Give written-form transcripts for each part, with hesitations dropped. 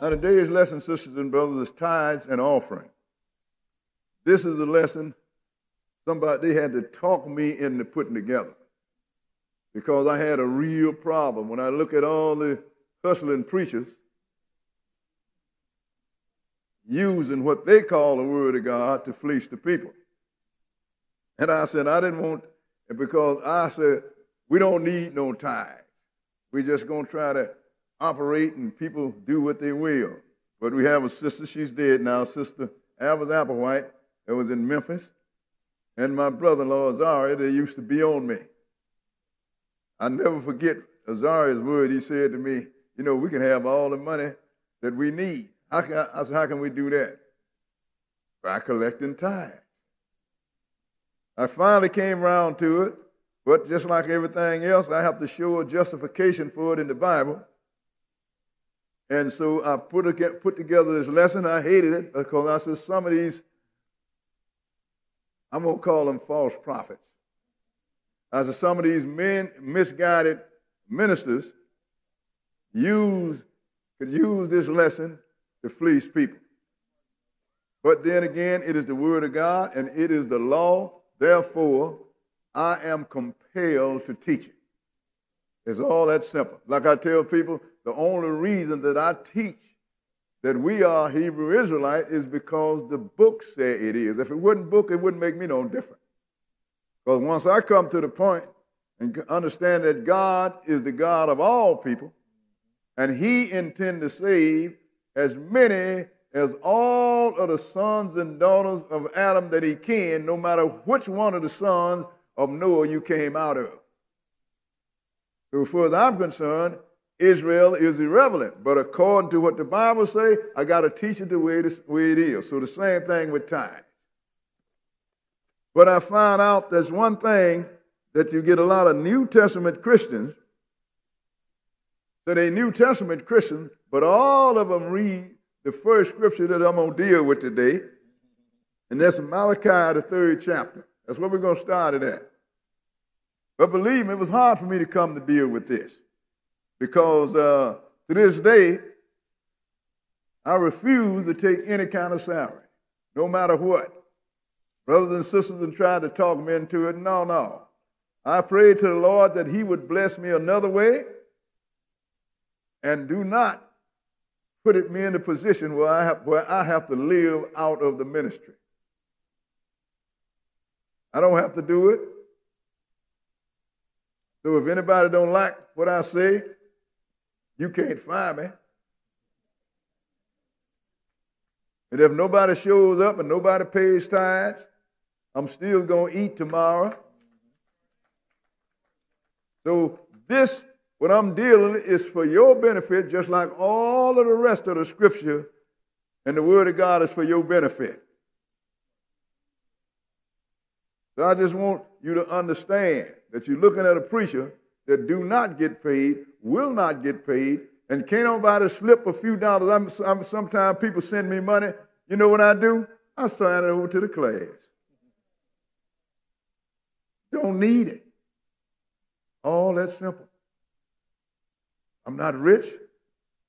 Now, today's lesson, sisters and brothers, is tithes and offering. This is a lesson they had to talk me into putting together because I had a real problem. When I look at all the hustling preachers using what they call the word of God to fleece the people. And I said, I didn't want, because I said, we don't need no tithes. We're just going to try to operate and people do what they will. But we have a sister, she's dead now, Sister Alice Applewhite, that was in Memphis, and my brother-in-law, Azariah, they used to be on me. I never forget Azariah's word. He said to me, you know, we can have all the money that we need. I said, how can we do that? By collecting tithes. I finally came around to it, but just like everything else, I have to show a justification for it in the Bible. And so I put together this lesson. I hated it because I said some of these, I'm going to call them false prophets. I said some of these misguided ministers could use this lesson to fleece people. But then again, it is the word of God and it is the law. Therefore, I am compelled to teach it. It's all that simple. Like I tell people, the only reason that I teach that we are Hebrew Israelite is because the book said it is. If it wasn't book, it wouldn't make me no different. Because once I come to the point and understand that God is the God of all people, and he intends to save as many as all of the sons and daughters of Adam that he can, no matter which one of the sons of Noah you came out of. So as far as I'm concerned, Israel is irrelevant. But according to what the Bible says, I got to teach it the way it is. So the same thing with tithes. But I found out there's one thing that you get a lot of New Testament Christians. So they're New Testament Christians, but all of them read the first scripture that I'm going to deal with today, and that's Malachi, the 3rd chapter. That's where we're going to start it at. But believe me, it was hard for me to come to deal with this because to this day, I refuse to take any kind of salary, no matter what. Brothers and sisters have tried to talk me into it. No. I prayed to the Lord that he would bless me another way and do not put me in a position where I have to live out of the ministry. I don't have to do it. So if anybody don't like what I say, you can't find me. And if nobody shows up and nobody pays tithes, I'm still going to eat tomorrow. So this, what I'm dealing is for your benefit, just like all of the rest of the scripture and the word of God is for your benefit. So I just want you to understand that you're looking at a preacher that do not get paid, will not get paid, and can't nobody slip a few dollars. Sometimes people send me money. You know what I do? I sign it over to the class. Don't need it. All that simple. I'm not rich,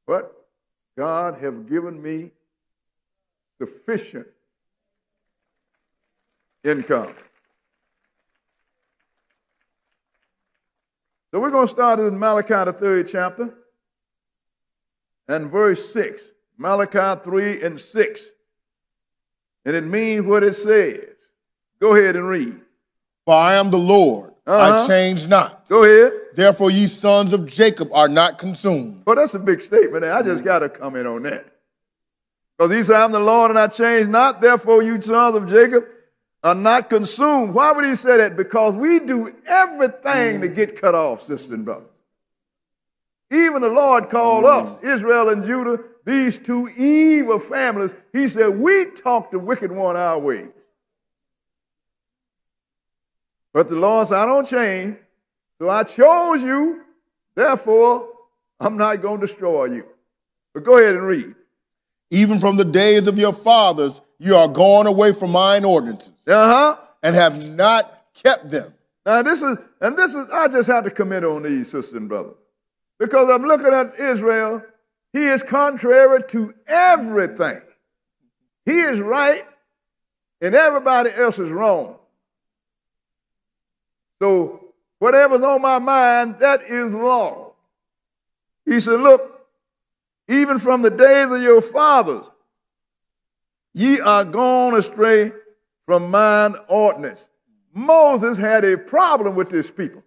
but God has given me sufficient income. So we're going to start in Malachi, the 3rd chapter, and verse 6. Malachi 3 and 6. And it means what it says. Go ahead and read. For I am the Lord, I change not. Go ahead. Therefore ye sons of Jacob are not consumed. Well, that's a big statement. I just got to comment on that. Because he said, I'm the Lord and I change not. Therefore, you sons of Jacob are not consumed. Why would he say that? Because we do everything to get cut off, sisters and brothers. Even the Lord called us, Israel and Judah, these two evil families. He said, we talk the wicked one our way. But the Lord said, I don't change. So I chose you. Therefore, I'm not going to destroy you. But go ahead and read. Even from the days of your fathers, you are gone away from mine ordinances, and have not kept them. Now this is, I just have to comment on these, sisters and brothers. Because I'm looking at Israel, he is contrary to everything. He is right, and everybody else is wrong. So whatever's on my mind, that is law. He said, look, even from the days of your fathers, ye are gone astray from mine ordinance. Moses had a problem with this people.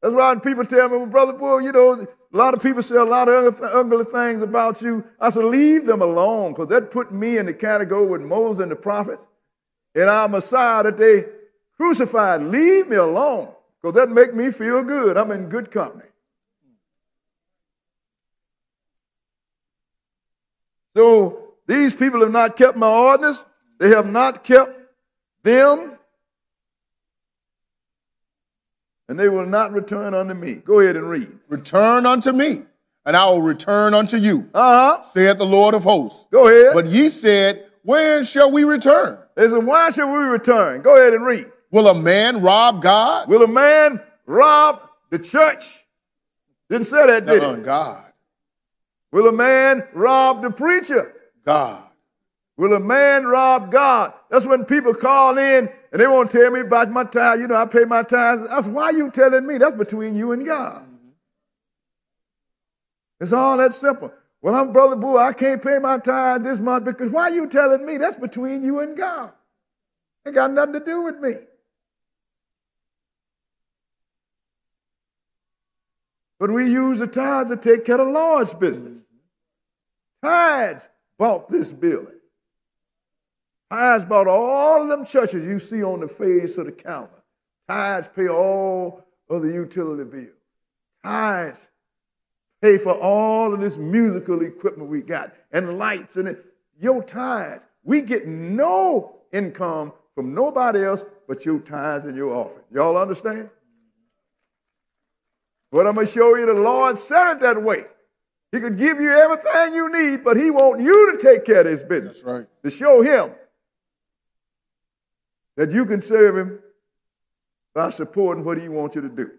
That's why when people tell me, well, Brother Bull, you know, a lot of people say a lot of ugly things about you. I said, leave them alone, because that put me in the category with Moses and the prophets and our Messiah that they crucified. Leave me alone, because that make me feel good. I'm in good company. So these people have not kept my ordinance. They have not kept them. And they will not return unto me. Go ahead and read. Return unto me, and I will return unto you, saith the Lord of hosts. Go ahead. But ye said, wherein shall we return? They said, why shall we return? Go ahead and read. Will a man rob God? Will a man rob the church? Didn't say that, did he? God. Will a man rob the preacher? God. Will a man rob God? That's when people call in and they won't tell me about my tithes. You know, I pay my tithes. That's why you telling me. That's between you and God. It's all that simple. Well, I'm Brother Boo. I can't pay my tithes this month because why you telling me? That's between you and God. Ain't got nothing to do with me. But we use the tithes to take care of the Lord's business. Tithes bought this building. Tithes bought all of them churches you see on the face of the counter. Tithes pay all of the utility bills. Tithes pay for all of this musical equipment we got and lights and it. Your tithes, we get no income from nobody else but your tithes and your offering. Y'all understand? But I'm going to show you the Lord said it that way. He could give you everything you need, but he wants you to take care of his business. That's right. To show him that you can serve him by supporting what he wants you to do.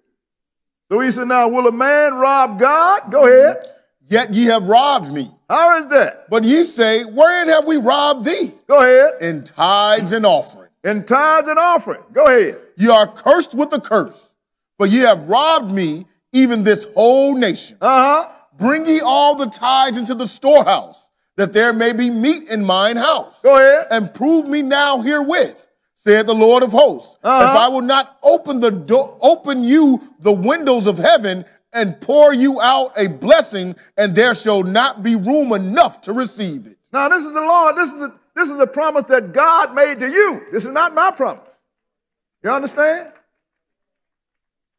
So he said, now, will a man rob God? Go ahead. Yet ye have robbed me. How is that? But ye say, wherein have we robbed thee? Go ahead. In tithes and offering. In tithes and offering. Go ahead. Ye are cursed with a curse, for ye have robbed me, even this whole nation. Bring ye all the tithes into the storehouse, that there may be meat in mine house. Go ahead. And prove me now herewith, saith the Lord of hosts, if I will not open you the windows of heaven and pour you out a blessing, and there shall not be room enough to receive it. Now this is the Lord. This is the promise that God made to you. This is not my promise. You understand?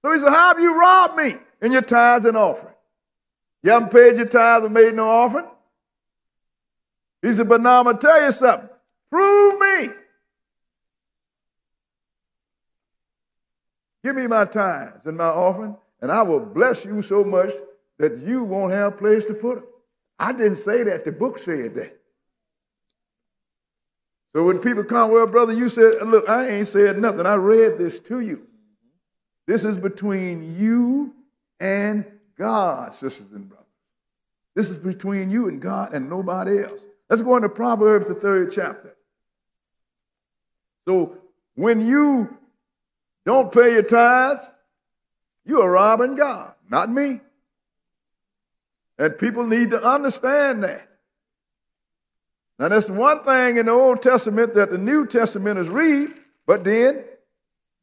So he said, how have you robbed me in your tithes and offering? You haven't paid your tithes and made no offering? He said, but now I'm going to tell you something. Prove me. Give me my tithes and my offering, and I will bless you so much that you won't have a place to put them. I didn't say that. The book said that. So when people come, well, brother, you said, look, I ain't said nothing. I read this to you. This is between you and God, sisters and brothers. This is between you and God and nobody else. Let's go into Proverbs, the 3rd chapter. So when you don't pay your tithes, you are robbing God, not me. And people need to understand that. Now, that's one thing in the Old Testament that the New Testament is read, but then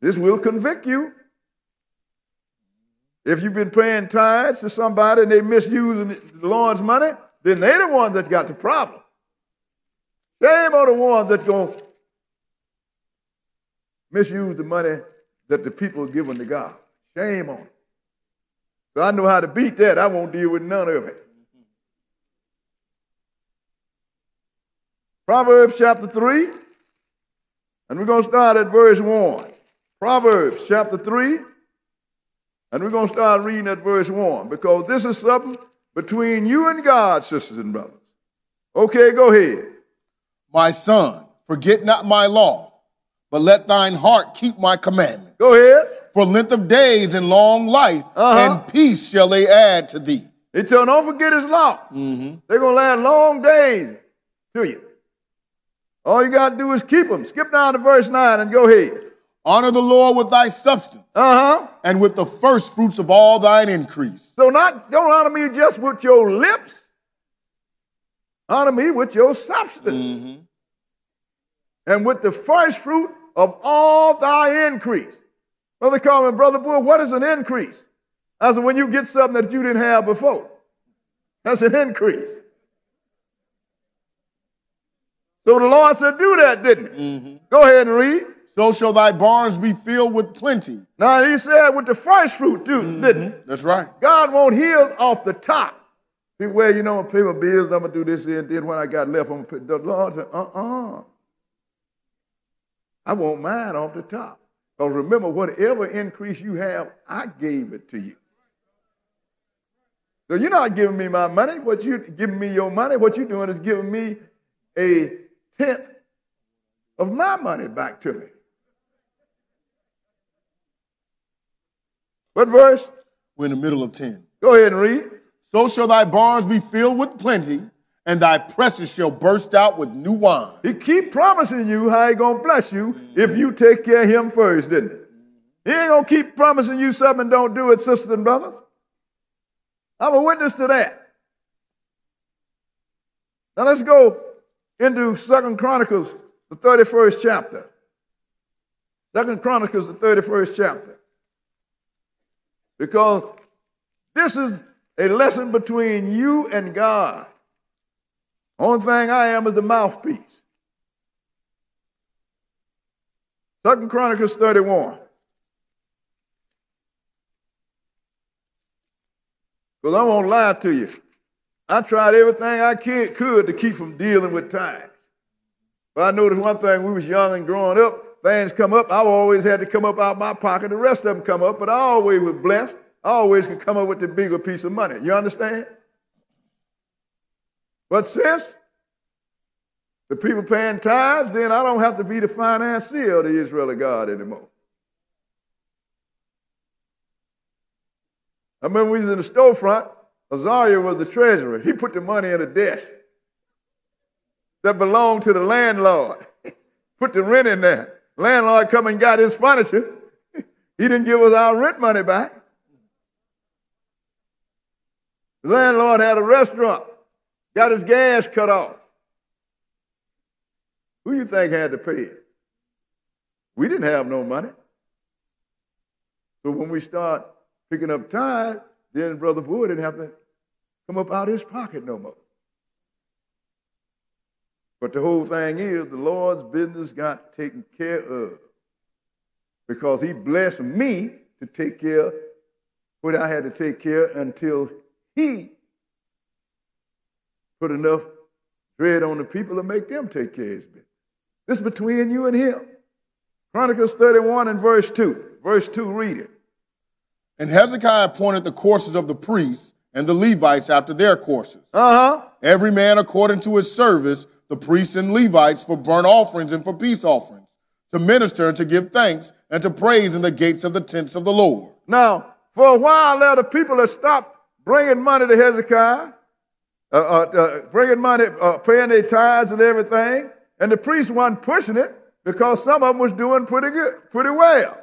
this will convict you. If you've been paying tithes to somebody and they misusing the Lord's money, then they're the ones that got the problem. Shame on the ones that's going to misuse the money that the people are giving to God. Shame on them. So I know how to beat that. I won't deal with none of it. Proverbs chapter 3, and we're going to start at verse 1. Proverbs chapter 3, and we're going to start reading at verse 1, because this is something between you and God, sisters and brothers. Okay, go ahead. My son, forget not my law, but let thine heart keep my commandment. Go ahead. For length of days and long life and peace shall they add to thee. He told don't forget his law. They're going to add long days to you. All you got to do is keep them. Skip down to verse 9 and go ahead. Honor the Lord with thy substance and with the first fruits of all thine increase. So don't honor me just with your lips. Honor me with your substance. And with the first fruit of all thy increase. Brother Coleman, Brother Bull, what is an increase? That's when you get something that you didn't have before. That's an increase. So the Lord said, do that, didn't he? Go ahead and read. So shall thy barns be filled with plenty. Now, he said with the first fruit, too, didn't he? That's right. God won't heal off the top. Well, you know, when pay my bills, I'm going to do this and then when I got left, I'm going to put the Lord said, I want mine off the top. Because remember, whatever increase you have, I gave it to you. So you're not giving me my money. What you giving me your money, what you're doing is giving me a tenth of my money back to me. What verse? We're in the middle of 10. Go ahead and read. So shall thy barns be filled with plenty, and thy presses shall burst out with new wine. He keep promising you how he going to bless you if you take care of him first, didn't he? He ain't going to keep promising you something and don't do it, sisters and brothers. I'm a witness to that. Now let's go into 2 Chronicles, the 31st chapter. 2 Chronicles, the 31st chapter. Because this is a lesson between you and God. Only thing I am is the mouthpiece. 2 Chronicles 31. Because I won't lie to you. I tried everything I could to keep from dealing with tithes. But I noticed one thing, we was young and growing up, things come up, I always had to come up out of my pocket, the rest of them come up, but I always was blessed. I always could come up with the bigger piece of money. You understand? But since the people paying tithes, then I don't have to be the financier of the Israel of God anymore. I remember we was in the storefront, Azariah was the treasurer. He put the money in a desk that belonged to the landlord. Put the rent in there. Landlord come and got his furniture. He didn't give us our rent money back. The landlord had a restaurant, got his gas cut off. Who you think had to pay it? We didn't have no money. So when we start picking up tithes, then Brother Wood didn't have to come up out of his pocket no more. But the whole thing is the Lord's business got taken care of because he blessed me to take care of what I had to take care of until he put enough bread on the people to make them take care of his business. This is between you and him. Chronicles 31 and verse 2. Verse 2, read it. And Hezekiah appointed the courses of the priests and the Levites after their courses. Every man according to his service, the priests and Levites for burnt offerings and for peace offerings, to minister and to give thanks and to praise in the gates of the tents of the Lord. Now, for a while there, the people had stopped bringing money to Hezekiah, bringing money, paying their tithes and everything, and the priests wasn't pushing it because some of them was doing pretty well.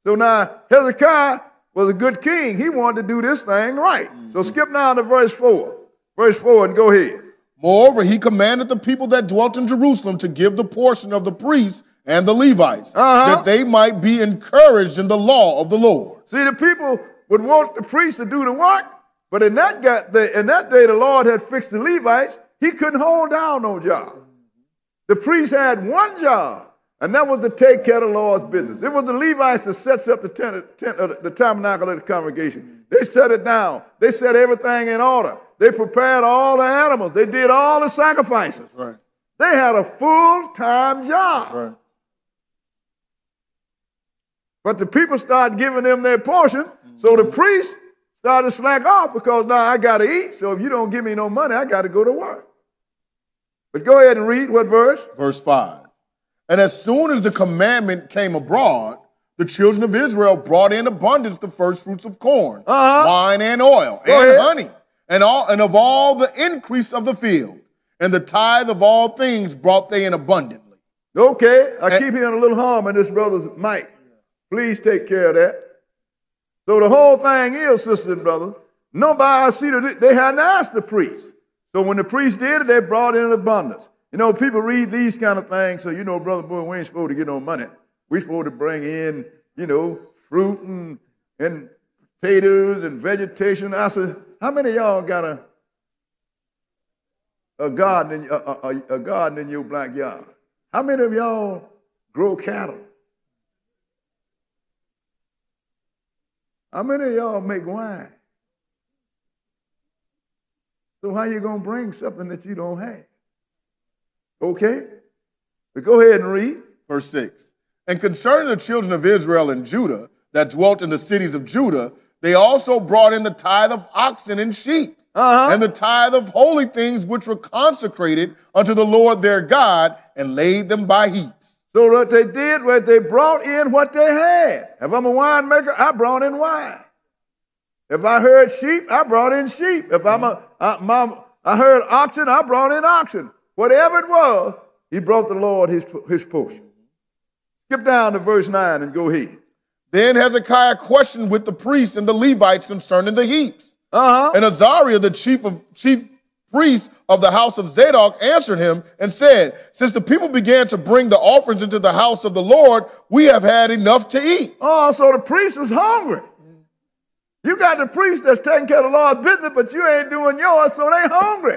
So now Hezekiah was a good king. He wanted to do this thing right. So skip now to verse 4. Verse 4 and go ahead. Moreover, he commanded the people that dwelt in Jerusalem to give the portion of the priests and the Levites, that they might be encouraged in the law of the Lord. See, the people would want the priests to do the work, But in that day, the Lord had fixed the Levites. He couldn't hold down no job. The priest had one job, and that was to take care of the Lord's business. It was the Levites that sets up the tabernacle of the congregation. They set it down. They set everything in order. They prepared all the animals. They did all the sacrifices. Right. They had a full-time job. Right. But the people started giving them their portion, so the priest started to slack off because now I got to eat, so if you don't give me no money, I got to go to work. But go ahead and read what verse? Verse 5. And as soon as the commandment came abroad, the children of Israel brought in abundance the first fruits of corn, wine and oil, and honey, and of all the increase of the field. And the tithe of all things brought they in abundantly. Okay, I keep hearing a little hum in this brother's mic. Please take care of that. So the whole thing is, sisters and brothers, nobody, I see that they hadn't asked the priest. So when the priest did it, they brought in abundance. You know, people read these kind of things, so you know, Brother Boy, we ain't supposed to get no money. We're supposed to bring in, you know, fruit and potatoes and vegetation. I said, how many of y'all got a garden in your backyard? How many of y'all grow cattle? How many of y'all make wine? So how you going to bring something that you don't have? Okay? But go ahead and read. Verse 6. And concerning the children of Israel and Judah that dwelt in the cities of Judah, they also brought in the tithe of oxen and sheep, and the tithe of holy things which were consecrated unto the Lord their God, and laid them by heaps. So what they did was they brought in what they had. If I'm a winemaker, I brought in wine. If I heard sheep, I brought in sheep. If I heard oxen, I brought in oxen. Whatever it was, he brought the Lord his portion. Skip down to verse 9 and go ahead. Then Hezekiah questioned with the priests and the Levites concerning the heaps. And Azariah, the chief priest of the house of Zadok, answered him and said, since the people began to bring the offerings into the house of the Lord, we have had enough to eat. Oh, so the priest was hungry. You got the priest that's taking care of the Lord's business, but you ain't doing yours, so they hungry.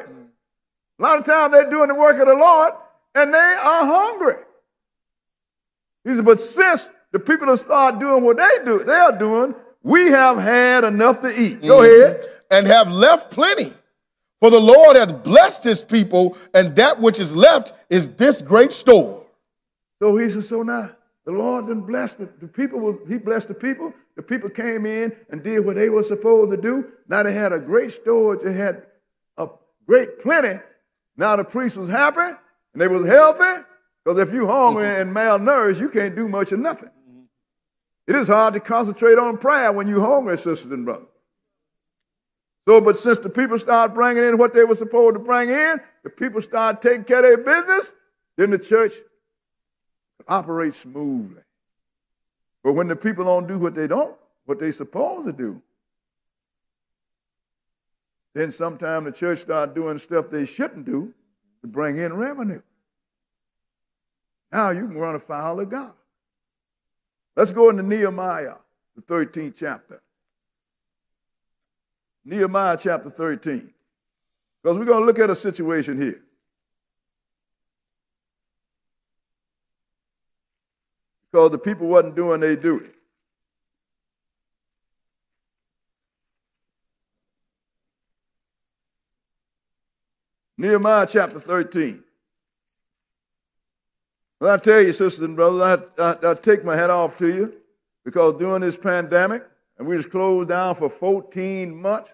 A lot of times they're doing the work of the Lord, and they are hungry. He said, but since the people have started doing what they are doing, we have had enough to eat. Go ahead. And have left plenty. For the Lord hath blessed his people, and that which is left is this great store. So he said, so now the Lord done blessed the people. He blessed the people. The people came in and did what they were supposed to do. Now they had a great storage. They had a great plenty. Now the priest was happy and they was healthy. Because if you're hungry and malnourished, you can't do much of nothing. It is hard to concentrate on prayer when you're hungry, sisters and brothers. So, but since the people started bringing in what they were supposed to bring in, the people started taking care of their business, then the church operates smoothly. But when the people don't do what they supposed to do, then sometimes the church start doing stuff they shouldn't do to bring in revenue. Now you can run afoul of God. Let's go into Nehemiah, the 13th chapter. Nehemiah chapter 13. Because we're going to look at a situation here. Because the people wasn't doing their duty. Nehemiah chapter 13. Well, I tell you, sisters and brothers, I take my hat off to you because during this pandemic, and we just closed down for 14 months,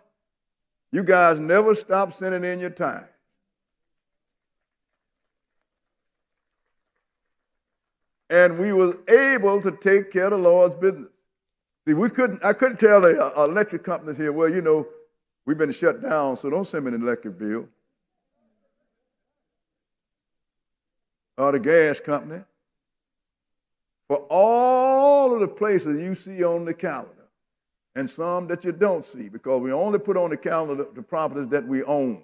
you guys never stopped sending in your time. And we was able to take care of the Lord's business. See, I couldn't tell the electric companies here, well, you know, we've been shut down, so don't send me an electric bill. Or the gas company. For all of the places you see on the calendar, and some that you don't see, because we only put on the calendar the properties that we own.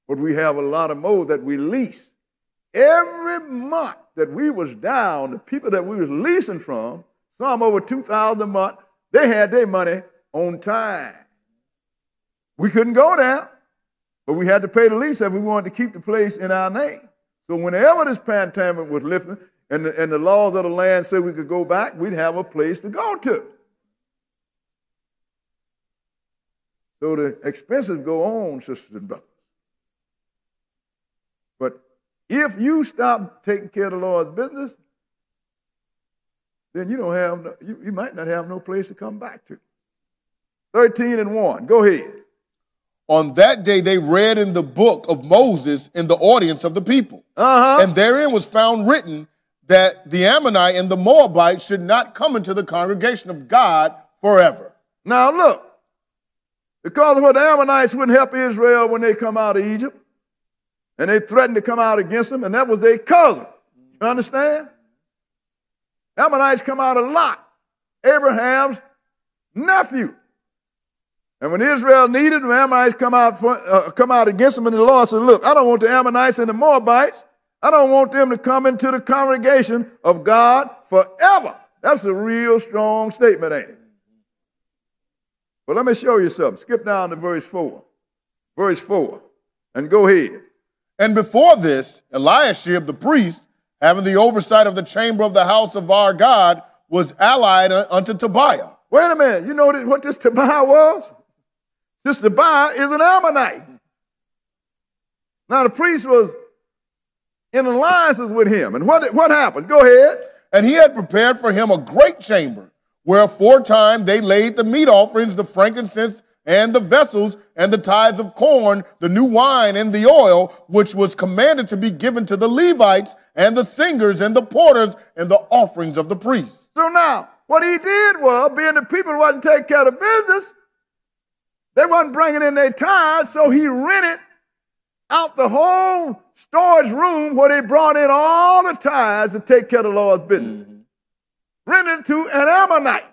But we have a lot of more that we lease. Every month that we was down, the people that we was leasing from, some over $2,000 a month, they had their money on time. We couldn't go there, but we had to pay the lease if we wanted to keep the place in our name. So whenever this pandemic was lifted and the laws of the land said we could go back, we'd have a place to go to. So the expenses go on, sisters and brothers. But if you stop taking care of the Lord's business, then you might not have no place to come back to. 13:1. Go ahead. On that day they read in the book of Moses in the audience of the people. And therein was found written that the Ammonite and the Moabite should not come into the congregation of God forever. Now look, because of what the Ammonites wouldn't help Israel when they come out of Egypt, and they threatened to come out against them, and that was their cousin. You understand? Ammonites come out a lot. Abraham's nephew. And when Israel needed them, Ammonites come out against them, and the Lord said, look, I don't want the Ammonites and the Moabites. I don't want them to come into the congregation of God forever. That's a real strong statement, ain't it? But let me show you something. Skip down to verse 4. Verse 4. And go ahead. And before this, Eliashib the priest, having the oversight of the chamber of the house of our God, was allied unto Tobiah. Wait a minute. You know what this Tobiah was? This Tobiah is an Ammonite. Now the priest was in alliances with him. And what happened? Go ahead. And he had prepared for him a great chamber, where aforetime they laid the meat offerings, the frankincense, and the vessels, and the tithes of corn, the new wine, and the oil, which was commanded to be given to the Levites, and the singers, and the porters, and the offerings of the priests. So now, what he did was, being the people wasn't taking care of business, they wasn't bringing in their tithes, so he rented out the whole storage room where they brought in all the tithes to take care of the Lord's business. Rented to an Ammonite.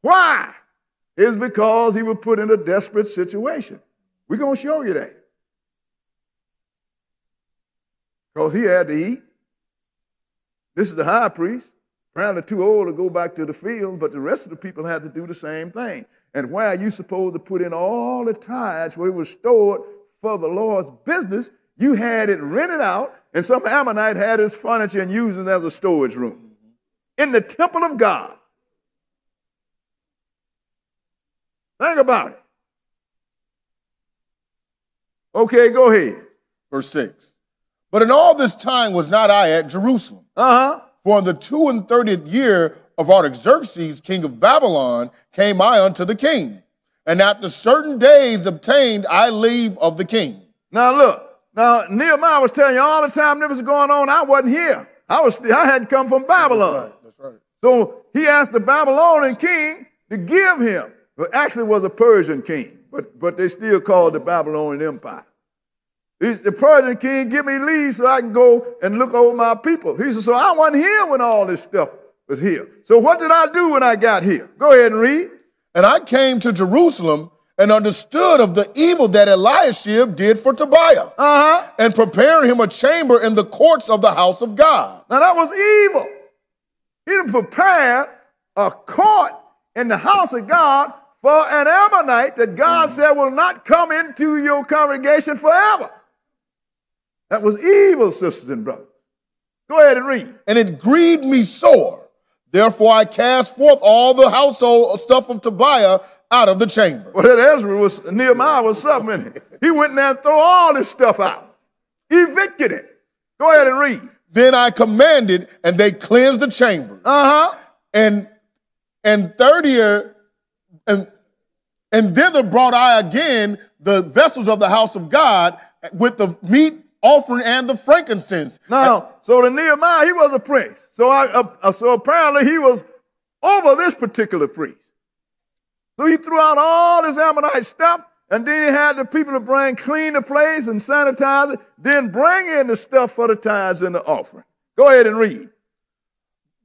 Why? It's because he was put in a desperate situation. We're going to show you that. Because he had to eat. This is the high priest. Apparently too old to go back to the field, but the rest of the people had to do the same thing. And why are you supposed to put in all the tithes where it was stored for the Lord's business? You had it rented out, and some Ammonite had his furniture and used it as a storage room in the temple of God. Think about it. Okay, go ahead. Verse 6. But in all this time was not I at Jerusalem. For in the 32nd year of Artaxerxes, king of Babylon, came I unto the king. And after certain days obtained I leave of the king. Now look. Now, Nehemiah was telling you all the time this was going on, I wasn't here. I had come from Babylon. That's right. So he asked the Babylonian king to give him. Well, actually it was a Persian king, but they still called the Babylonian Empire. The Persian king, give me leave so I can go and look over my people. He said, so I wasn't here when all this stuff was here. So what did I do when I got here? Go ahead and read. And I came to Jerusalem and understood of the evil that Eliashib did for Tobiah, and preparing him a chamber in the courts of the house of God. Now that was evil. He done prepared a court in the house of God for an Ammonite that God said will not come into your congregation forever. That was evil, sisters and brothers. Go ahead and read. And it grieved me sore. Therefore I cast forth all the household stuff of Tobiah out of the chamber. Well, that Nehemiah was something in it. He went in there and threw all this stuff out. He evicted it. Go ahead and read. Then I commanded, and they cleansed the chamber. And thither brought I again the vessels of the house of God with the meat offering and the frankincense. Now, so the Nehemiah, he was a prince. So apparently he was over this particular priest. So he threw out all this Ammonite stuff, and then he had the people to clean the place and sanitize it, then bring in the stuff for the tithes and the offering. Go ahead and read.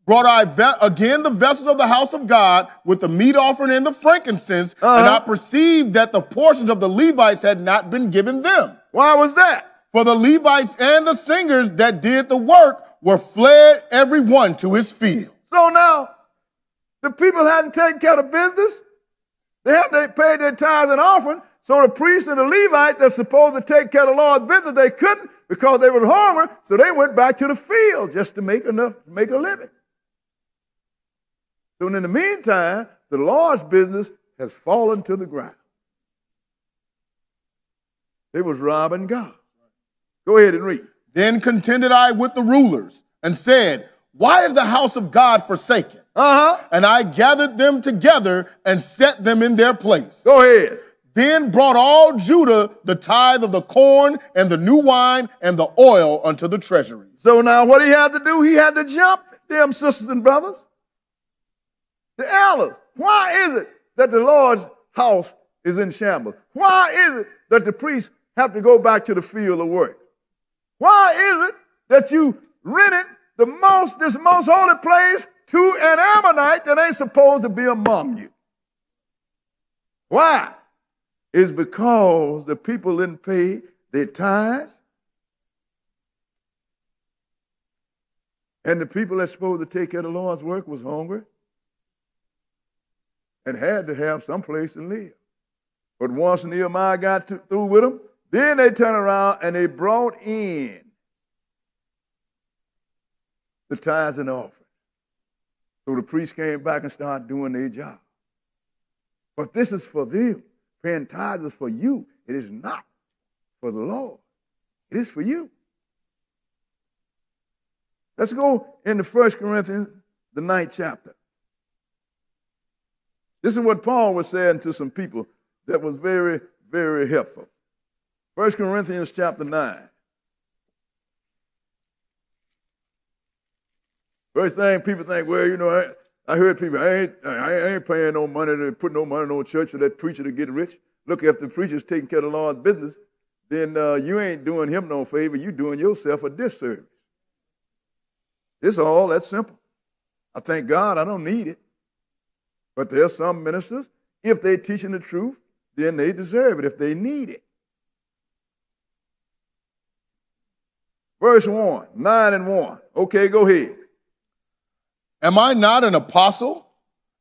Brought I again the vessels of the house of God with the meat offering and the frankincense, and I perceived that the portions of the Levites had not been given them. Why was that? For the Levites and the singers that did the work were fled every one to his field. So now, the people hadn't taken care of business. They paid their tithes and offering, so the priests and the Levites that's supposed to take care of the Lord's business, they couldn't because they were hungry, so they went back to the field just to make enough to make a living. So in the meantime, the Lord's business has fallen to the ground. They was robbing God. Go ahead and read. Then contended I with the rulers and said, why is the house of God forsaken? And I gathered them together and set them in their place. Go ahead. Then brought all Judah the tithe of the corn and the new wine and the oil unto the treasury. So now what he had to do, he had to jump them sisters and brothers. The elders. Why is it that the Lord's house is in shambles? Why is it that the priests have to go back to the field of work? Why is it that you rented this most holy place to an Ammonite that ain't supposed to be among you? Why? It's because the people didn't pay their tithes. And the people that's supposed to take care of the Lord's work was hungry and had to have some place to live. But once Nehemiah got through with them, then they turned around and they brought in the tithes and offerings. So the priests came back and started doing their job. But this is for them. Paying tithes is for you. It is not for the Lord. It is for you. Let's go into 1 Corinthians, the 9th chapter. This is what Paul was saying to some people that was very, very helpful. 1 Corinthians chapter 9. First thing people think, well, you know, I heard people, I ain't paying no money to put no money in no church for that preacher to get rich. Look, if the preacher's taking care of the Lord's business, then you ain't doing him no favor. You doing yourself a disservice. It's all that simple. I thank God I don't need it. But there are some ministers, if they're teaching the truth, then they deserve it if they need it. Verse 1, 9 and 1. Okay, go ahead. Am I not an apostle?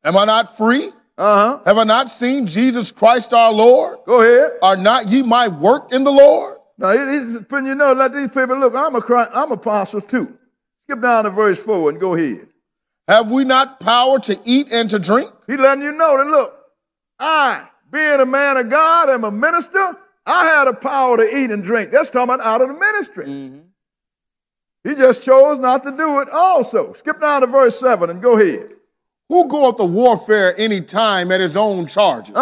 Am I not free? Have I not seen Jesus Christ our Lord? Go ahead. Are not ye my work in the Lord? Now, he's putting you know, let these people look, I'm apostle too. Skip down to verse 4 and go ahead. Have we not power to eat and to drink? He's letting you know that, look, I, being a man of God, am a minister, I had the power to eat and drink. That's talking about out of the ministry. Mm-hmm. He just chose not to do it also. Skip down to verse 7 and go ahead. Who goeth to warfare any time at his own charges?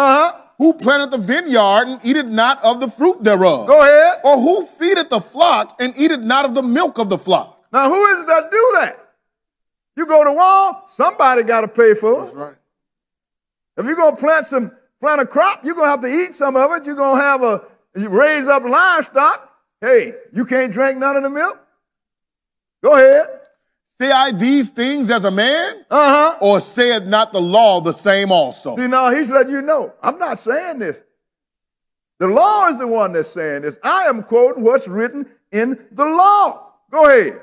Who planteth the vineyard and eateth not of the fruit thereof? Go ahead. Or who feedeth the flock and eateth not of the milk of the flock? Now, who is it that do that? You go to war, somebody got to pay for it. That's right. If you're going to plant a crop, you're going to have to eat some of it. You're going to have you raise up livestock. Hey, you can't drink none of the milk? Go ahead. Say I these things as a man? Or saith not the law the same also? See, now he's letting you know. I'm not saying this. The law is the one that's saying this. I am quoting what's written in the law. Go ahead.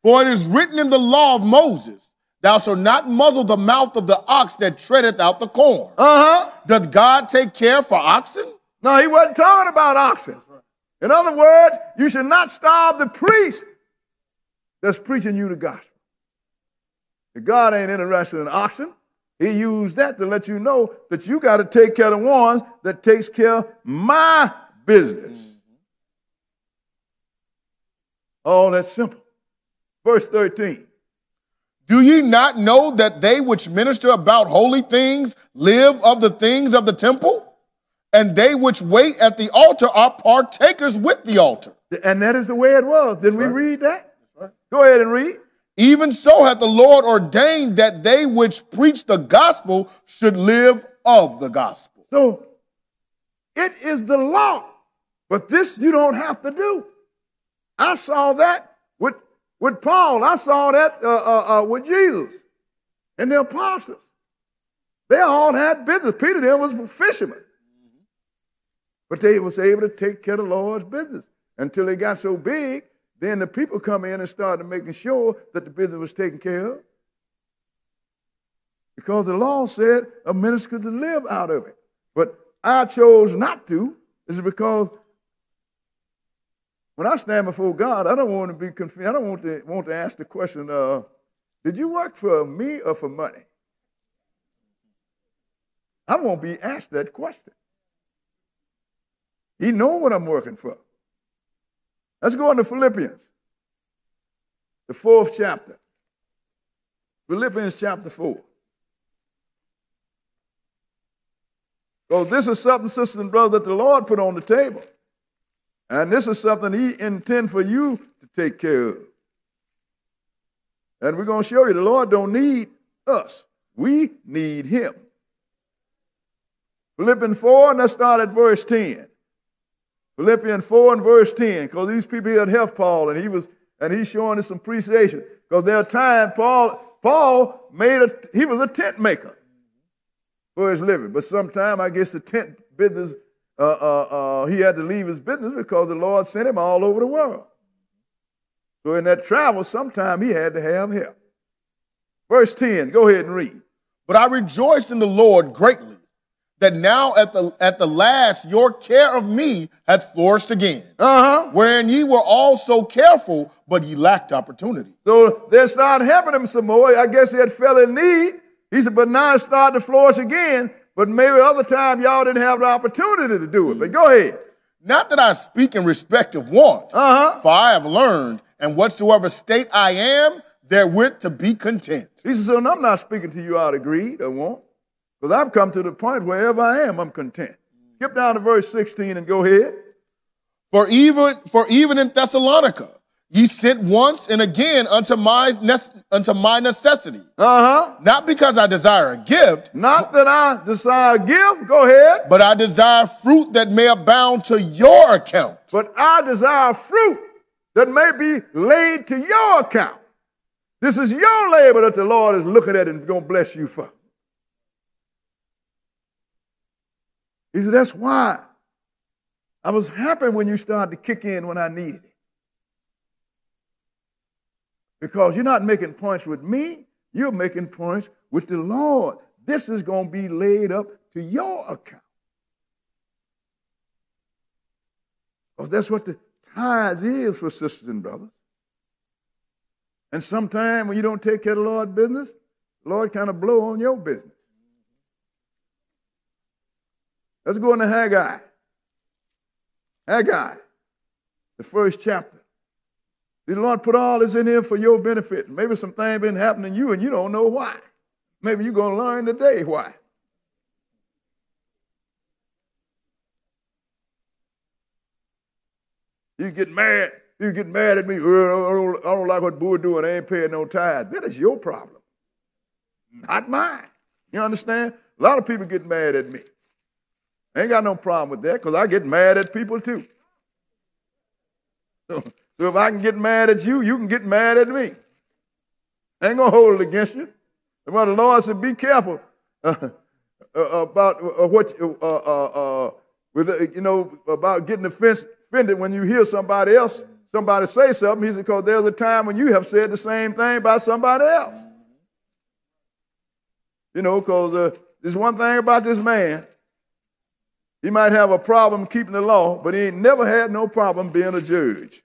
For it is written in the law of Moses, thou shalt not muzzle the mouth of the ox that treadeth out the corn. Doth God take care for oxen? No, he wasn't talking about oxen. In other words, you should not starve the priest that's preaching you the gospel. If God ain't interested in oxen, he used that to let you know that you got to take care of the ones that takes care of my business. Oh, that's simple. Verse 13. Do ye not know that they which minister about holy things live of the things of the temple? And they which wait at the altar are partakers with the altar. And that is the way it was. Didn't we read that? Right. Go ahead and read. Even so hath the Lord ordained that they which preach the gospel should live of the gospel. So it is the law. But this you don't have to do. I saw that with Paul. I saw that with Jesus and the apostles. They all had business. Peter there was a fisherman. But they was able to take care of the Lord's business until they got so big. Then the people come in and started making sure that the business was taken care of. Because the law said a minister could live out of it. But I chose not to, is because when I stand before God, I don't want to be confused. I don't want to ask the question, did you work for me or for money? I won't be asked that question. He knows what I'm working for. Let's go into Philippians, the 4th chapter. Philippians chapter 4. So this is something, sisters and brothers, that the Lord put on the table. And this is something he intends for you to take care of. And we're going to show you the Lord don't need us. We need him. Philippians 4, and let's start at verse 10. Philippians 4 and verse 10, because these people here had helped Paul, and he's showing us some appreciation. Because there are times Paul he was a tent maker for his living. But sometime I guess the tent business, he had to leave his business because the Lord sent him all over the world. So in that travel, sometime he had to have help. Verse 10, go ahead and read. But I rejoiced in the Lord greatly, that now at the last your care of me hath flourished again. Wherein ye were all so careful, but ye lacked opportunity. So they started helping him some more. I guess he had fell in need. He said, but now it's starting to flourish again. But maybe other time y'all didn't have the opportunity to do it. But go ahead. Not that I speak in respect of want, for I have learned, and whatsoever state I am, therewith to be content. He said, so I'm not speaking to you out of greed or want. Because I've come to the point wherever I am, I'm content. Skip down to verse 16 and go ahead. For even in Thessalonica, ye sent once and again unto my necessity. Not because I desire a gift. Not that I desire a gift. Go ahead. But I desire fruit that may abound to your account. But I desire fruit that may be laid to your account. This is your labor that the Lord is looking at and going to bless you for. He said, that's why I was happy when you started to kick in when I needed it. Because you're not making points with me, you're making points with the Lord. This is going to be laid up to your account. Because that's what the tithes is for sisters and brothers. And sometimes when you don't take care of the Lord's business, the Lord kind of blow on your business. Let's go into Haggai. Haggai, the 1st chapter. The Lord put all this in here for your benefit. Maybe some things been happening to you and you don't know why. Maybe you're going to learn today why. You get mad. You get mad at me. I don't like what Boer doing. I ain't paying no tithes. That is your problem, not mine. You understand? A lot of people get mad at me. I ain't got no problem with that because I get mad at people too. So if I can get mad at you, you can get mad at me. I ain't going to hold it against you. Well, the Lord said, be careful about about getting offended when you hear somebody say something. He said, because there's a time when you have said the same thing about somebody else. Because there's one thing about this man. He might have a problem keeping the law, but he ain't never had no problem being a judge.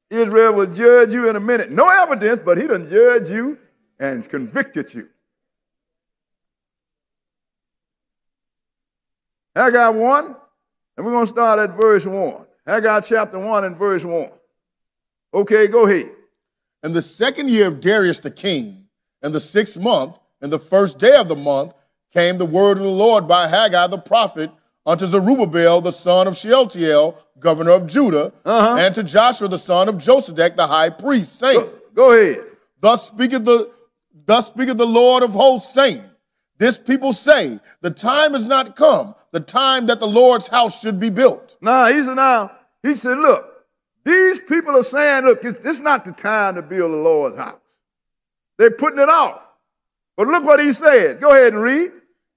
Israel will judge you in a minute. No evidence, but he done judged you and convicted you. Haggai 1, and we're going to start at verse 1. Haggai chapter 1 and verse 1. Okay, go ahead. In the 2nd year of Darius the king, in the 6th month, and the 1st day of the month, came the word of the Lord by Haggai the prophet unto Zerubbabel the son of Shealtiel, governor of Judah, and to Joshua the son of Josedek the high priest, saying, Go ahead. Thus speaketh the Lord of hosts, saying, this people say, the time is not come, the time that the Lord's house should be built. He said, look, these people are saying, look, it's not the time to build the Lord's house. They're putting it off. But look what he said. Go ahead and read.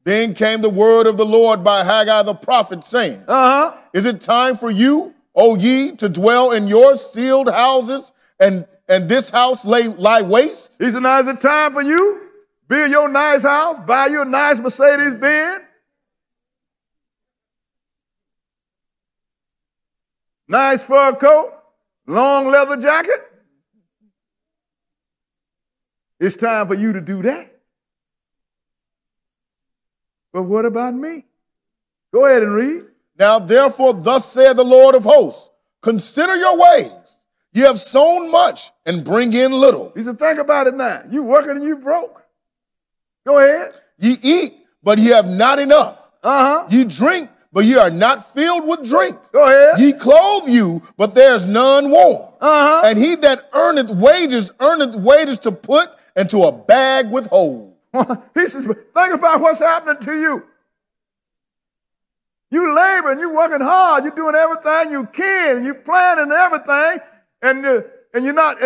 Then came the word of the Lord by Haggai the prophet, saying, Is it time for you, O ye, to dwell in your sealed houses, and this house lie waste? He said, now is it time for you? build your nice house, buy you a nice Mercedes-Benz, nice fur coat, long leather jacket. It's time for you to do that. But what about me? Go ahead and read. Now, therefore, thus saith the Lord of hosts, consider your ways. You have sown much and bring in little. He said, think about it now. You working and you broke. Go ahead. Ye eat, but ye have not enough. Ye drink, but ye are not filled with drink. Go ahead. Ye clothe you, but there is none warm. And he that earneth wages to put into a bag with holes. He says, think about what's happening to you. You laboring, you working hard, you're doing everything you can, you planning everything, and you're not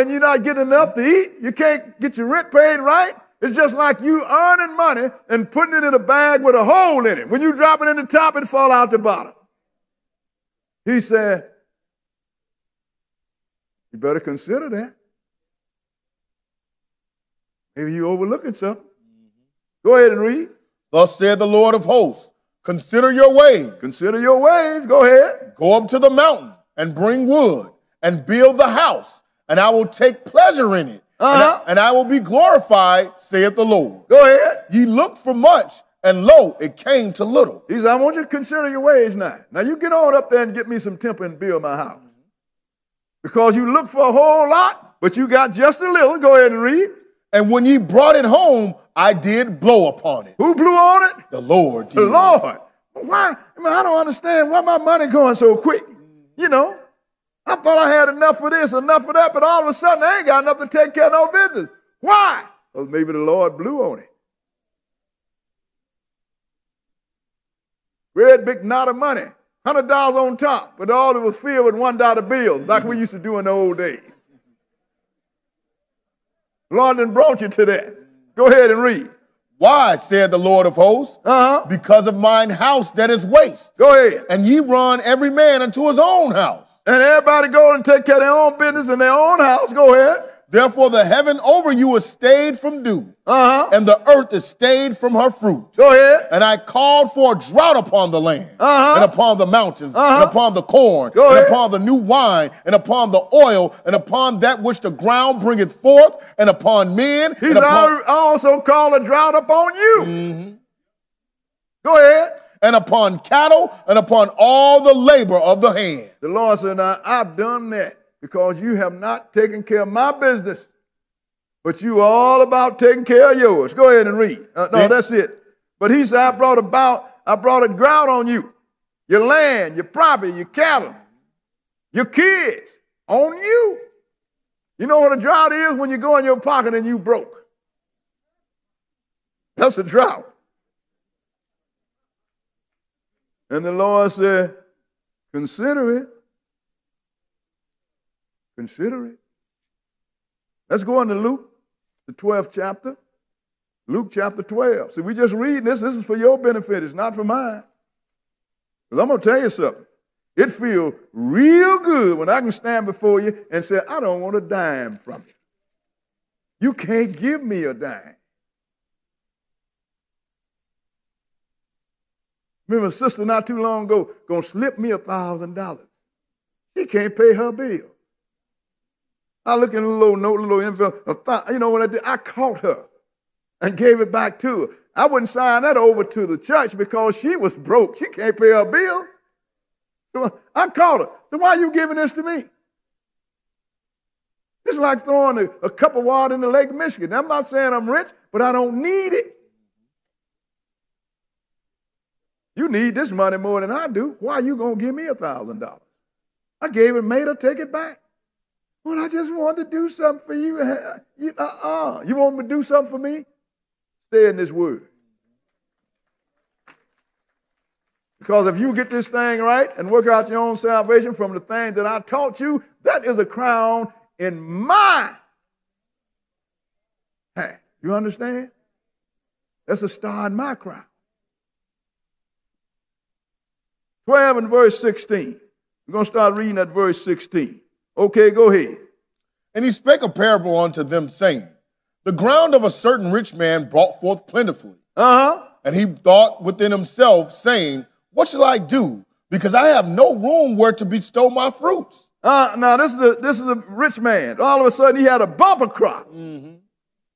getting enough to eat. You can't get your rent paid right. It's just like you earning money and putting it in a bag with a hole in it. When you drop it in the top, it fall out the bottom. He said, you better consider that. Maybe you're overlooking something. Go ahead and read. Thus said the Lord of hosts, consider your ways. Consider your ways. Go ahead. Go up to the mountain and bring wood and build the house, and I will take pleasure in it. And I will be glorified, saith the Lord. Go ahead. Ye looked for much, and lo, it came to little. He said, I want you to consider your ways now. Now you get on up there and get me some timber and build my house. Because you look for a whole lot, but you got just a little. Go ahead and read. And when ye brought it home, I did blow upon it. Who blew on it? The Lord did. The Lord. Why? I don't understand why my money going so quick. You know, I thought I had enough for this, enough for that, but all of a sudden I ain't got enough to take care of no business. Why? Well, maybe the Lord blew on it. Great big knot of money, $100 on top, but all it was filled with $1 bills, like we used to do in the old days. London brought you to that. Go ahead and read. Why, said the Lord of hosts? Because of mine house that is waste. Go ahead. And ye run every man unto his own house. And everybody go and take care of their own business in their own house. Go ahead. Therefore the heaven over you is stayed from dew, and the earth is stayed from her fruit. Go ahead. And I called for a drought upon the land, and upon the mountains, and upon the corn, and upon the new wine, and upon the oil, and upon that which the ground bringeth forth, and upon men. He's also called a drought upon you. Go ahead. And upon cattle, and upon all the labor of the hand. The Lord said, now, I've done that because you have not taken care of my business, but you are all about taking care of yours. Go ahead and read. No, that's it. But he said, I brought a drought on you, your land, your property, your cattle, your kids, on you. You know what a drought is? When you go in your pocket and you broke. That's a drought. And the Lord said, consider it. Consider it. Let's go into Luke, the 12th chapter. Luke chapter 12. See, we just reading this. This is for your benefit. It's not for mine. Because I'm going to tell you something. It feels real good when I can stand before you and say, I don't want a dime from you. You can't give me a dime. Remember a sister not too long ago going to slip me $1,000. She can't pay her bill. I look in a little note, a little envelope. You know what I did? I caught her and gave it back to her. I wouldn't sign that over to the church because she was broke. She can't pay her bill. So I caught her. So why are you giving this to me? It's like throwing a cup of water in the Lake Michigan. I'm not saying I'm rich, but I don't need it. You need this money more than I do. Why are you going to give me $1,000? I gave it, made her take it back. Well, I just wanted to do something for you. You want me to do something for me? Stay in this word. Because if you get this thing right and work out your own salvation from the thing that I taught you, that is a crown in my hand. You understand? That's a star in my crown. 12 and verse 16. We're going to start reading at verse 16. Okay, go ahead. And he spake a parable unto them, saying, The ground of a certain rich man brought forth plentifully. Uh-huh. And he thought within himself, saying, what shall I do? Because I have no room where to bestow my fruits. Now, this is a rich man. All of a sudden, he had a bumper crop. Mm-hmm.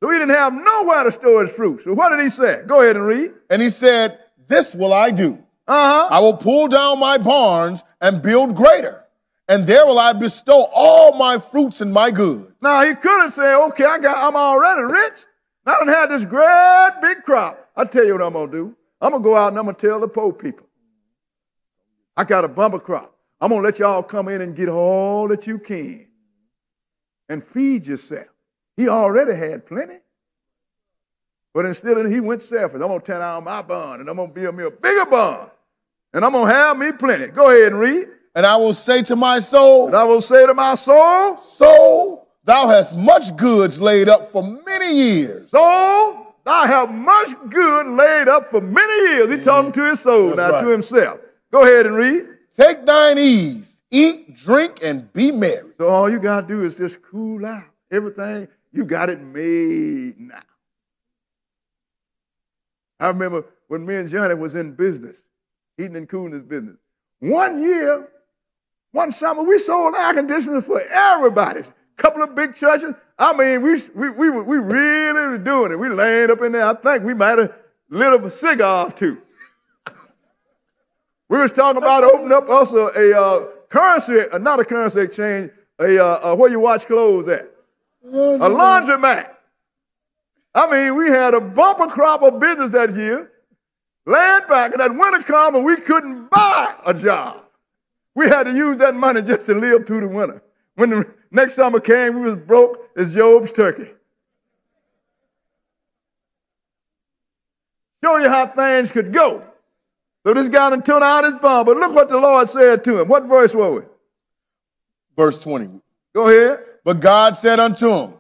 So he didn't have nowhere to store his fruit. So what did he say? Go ahead and read. And he said, this will I do. Uh-huh. I will pull down my barns and build greater. And there will I bestow all my fruits and my goods. Now, he could have said, okay, I'm already rich. I done had this great big crop. I tell you what I'm going to do. I'm going to go out and I'm going to tell the poor people. I got a bumper crop. I'm going to let y'all come in and get all that you can and feed yourself. He already had plenty. But instead of he went selfish. I'm going to tear down my barn and I'm going to build me a bigger barn. And I'm going to have me plenty. Go ahead and read. And I will say to my soul. And I will say to my soul. Soul, thou hast much goods laid up for many years. Soul, thou have much good laid up for many years. He's talking to his soul, not to himself. Go ahead and read. Take thine ease, eat, drink, and be merry. So all you got to do is just cool out. Everything, you got it made now. I remember when me and Johnny was in business, eating and cooling business. One year, one summer, we sold air conditioners for everybody. A couple of big churches. I mean, we really were doing it. We laying up in there. I think we might have lit up a cigar or two. We was talking about opening up also a currency, not a currency exchange, where you wash clothes at. A laundromat. I mean, we had a bumper crop of business that year. Land back, and that winter come, and we couldn't buy a job. We had to use that money just to live through the winter. When the next summer came, we was broke as Job's turkey. Show you how things could go. So this guy done turned out his barn, but look what the Lord said to him. What verse was it? Verse 20. Go ahead. But God said unto him,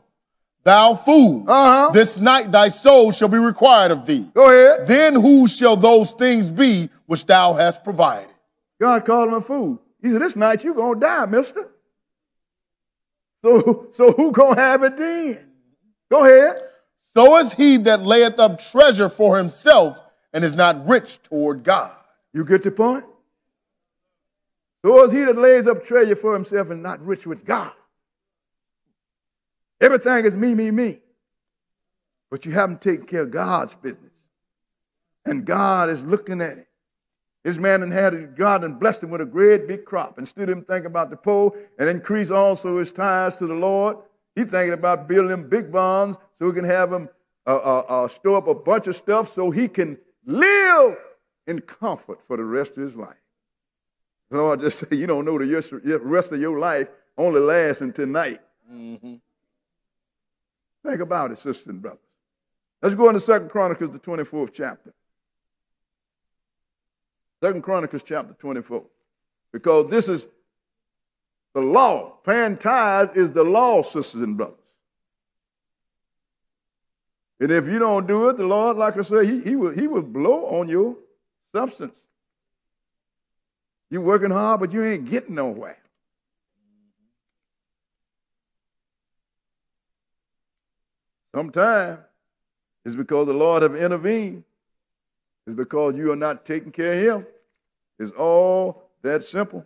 thou fool, this night thy soul shall be required of thee. Go ahead. Then who shall those things be which thou hast provided? God called him a fool. He said, this night you're going to die, mister. So who going to have it then? Go ahead. So is he that layeth up treasure for himself and is not rich toward God. You get the point? So is he that lays up treasure for himself and not rich with God. Everything is me, me, me. But you haven't taken care of God's business. And God is looking at it. This man had God and blessed him with a great big crop. Instead of him thinking about the poor and increase also his tithes to the Lord, he's thinking about building them big barns so he can have him store up a bunch of stuff so he can live in comfort for the rest of his life. The Lord just say, you don't know the rest of your life only lasts until night. Mm-hmm. Think about it, sisters and brothers. Let's go into 2 Chronicles, the 24th chapter. 2 Chronicles chapter 24. Because this is the law. Paying tithes is the law, sisters and brothers. And if you don't do it, the Lord, like I said, he will blow on your substance. You're working hard, but you ain't getting nowhere. Sometimes it's because the Lord have intervened. It's because you are not taking care of him. It's all that simple.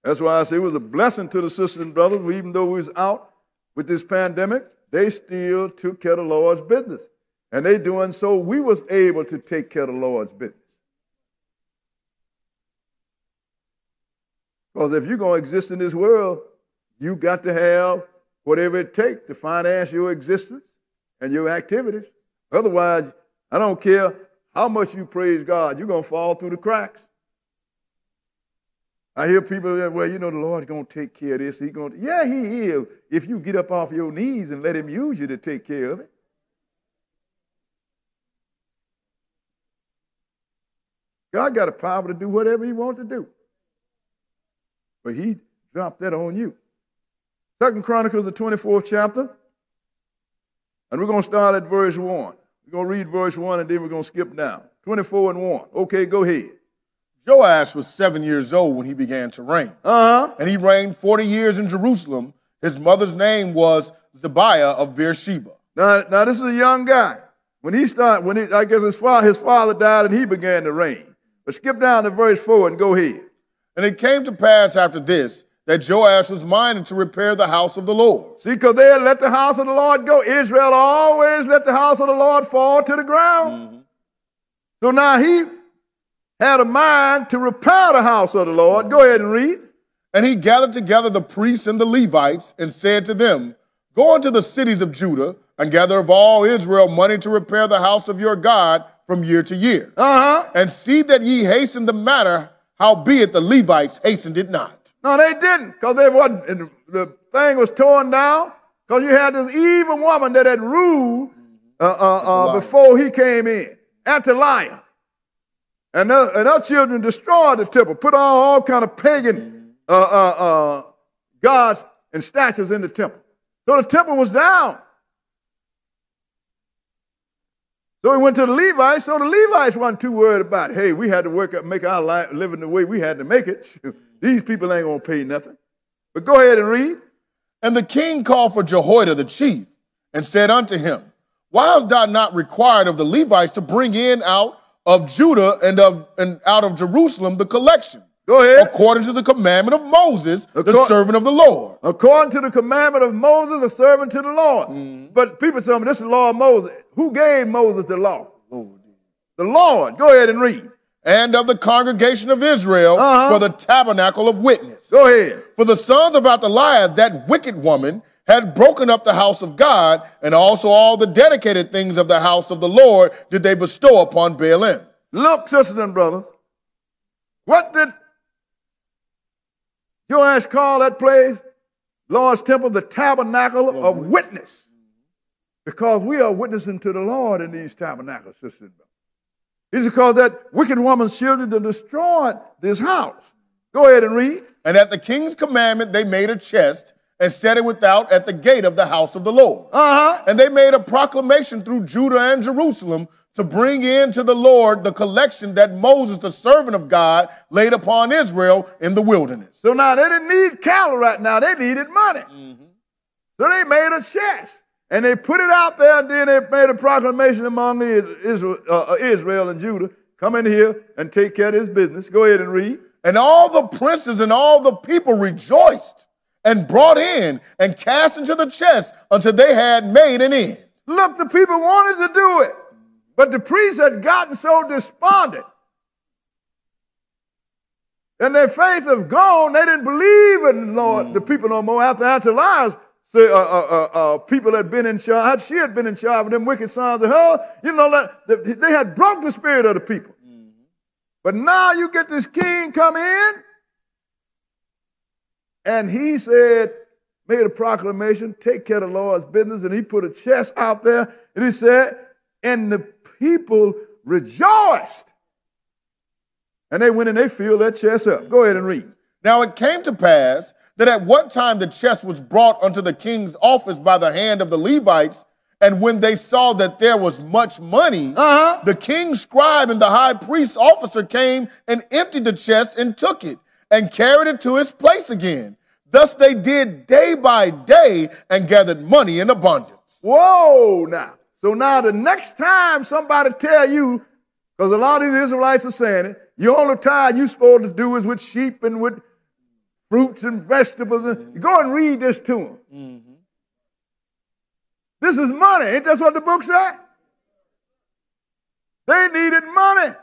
That's why I say it was a blessing to the sisters and brothers. Even though we was out with this pandemic, they still took care of the Lord's business. And they doing so, we was able to take care of the Lord's business. Because if you're going to exist in this world, you got to have whatever it takes to finance your existence and your activities. Otherwise, I don't care how much you praise God, you're going to fall through the cracks. I hear people that, well, you know, the Lord's going to take care of this. Yeah, he is, if you get up off your knees and let him use you to take care of it. God got a power to do whatever he wants to do. But he dropped that on you. 2 Chronicles, the 24th chapter. And we're going to start at verse 1. We're going to read verse 1 and then we're going to skip down. 24 and 1. Okay, go ahead. Joash was 7 years old when he began to reign. And he reigned 40 years in Jerusalem. His mother's name was Zebiah of Beersheba. Now this is a young guy. I guess his father died and he began to reign. But skip down to verse 4 and go ahead. And it came to pass after this that Joash was minded to repair the house of the Lord. See, because they had let the house of the Lord go. Israel always let the house of the Lord fall to the ground. Mm-hmm. So now he had a mind to repair the house of the Lord. Go ahead and read. And he gathered together the priests and the Levites and said to them, go into the cities of Judah and gather of all Israel money to repair the house of your God from year to year. And see that ye hasten the matter, howbeit the Levites hastened it not. No, they didn't, because the thing was torn down, because you had this evil woman that had ruled before he came in, Athaliah. And her children destroyed the temple, put on all kind of pagan gods and statues in the temple. So the temple was down. So he went to the Levites, so the Levites weren't too worried about, hey, we had to make our life living the way we had to make it. These people ain't going to pay nothing. But go ahead and read. And the king called for Jehoiada the chief and said unto him, why hast thou not required of the Levites to bring in out of Judah and out of Jerusalem the collection? Go ahead. According to the commandment of Moses, the servant of the Lord. According to the commandment of Moses, the servant to the Lord. Mm. But people tell me this is the law of Moses. Who gave Moses the law? Lord. The Lord. Go ahead and read. And of the congregation of Israel for the tabernacle of witness. Go ahead. For the sons of Athaliah, that wicked woman, had broken up the house of God, and also all the dedicated things of the house of the Lord did they bestow upon Baalim. Look, sisters and brothers, what did Joash call that place, Lord's temple, the tabernacle of witness? Because we are witnessing to the Lord in these tabernacles, sisters and brothers. It's because that wicked woman's children that destroyed this house. Go ahead and read. And at the king's commandment, they made a chest and set it without at the gate of the house of the Lord. And they made a proclamation through Judah and Jerusalem to bring in to the Lord the collection that Moses, the servant of God, laid upon Israel in the wilderness. So now they didn't need cattle right now. They needed money. Mm-hmm. So they made a chest. And they put it out there, and then they made a proclamation among Israel and Judah. Come in here and take care of this business. Go ahead and read. And all the princes and all the people rejoiced and brought in and cast into the chest until they had made an end. Look, the people wanted to do it, but the priests had gotten so despondent. And their faith had gone. They didn't believe in the Lord, the people no more after Athaliah's. People had been in charge. She had been in charge of them wicked sons of her. You know, they had broke the spirit of the people. Mm-hmm. But now you get this king come in, and he said, made a proclamation, take care of the Lord's business, and he put a chest out there, and he said, and the people rejoiced. And they went and they filled that chest up. Go ahead and read. Now it came to pass that at what time the chest was brought unto the king's office by the hand of the Levites, and when they saw that there was much money, the king's scribe and the high priest's officer came and emptied the chest and took it and carried it to its place again. Thus they did day by day and gathered money in abundance. Whoa, now. So now the next time somebody tell you, because a lot of these Israelites are saying it, the only time you're supposed to do is with sheep and with fruits and vegetables. And go and read this to them. Mm-hmm. This is money. Ain't that what the book said? They needed money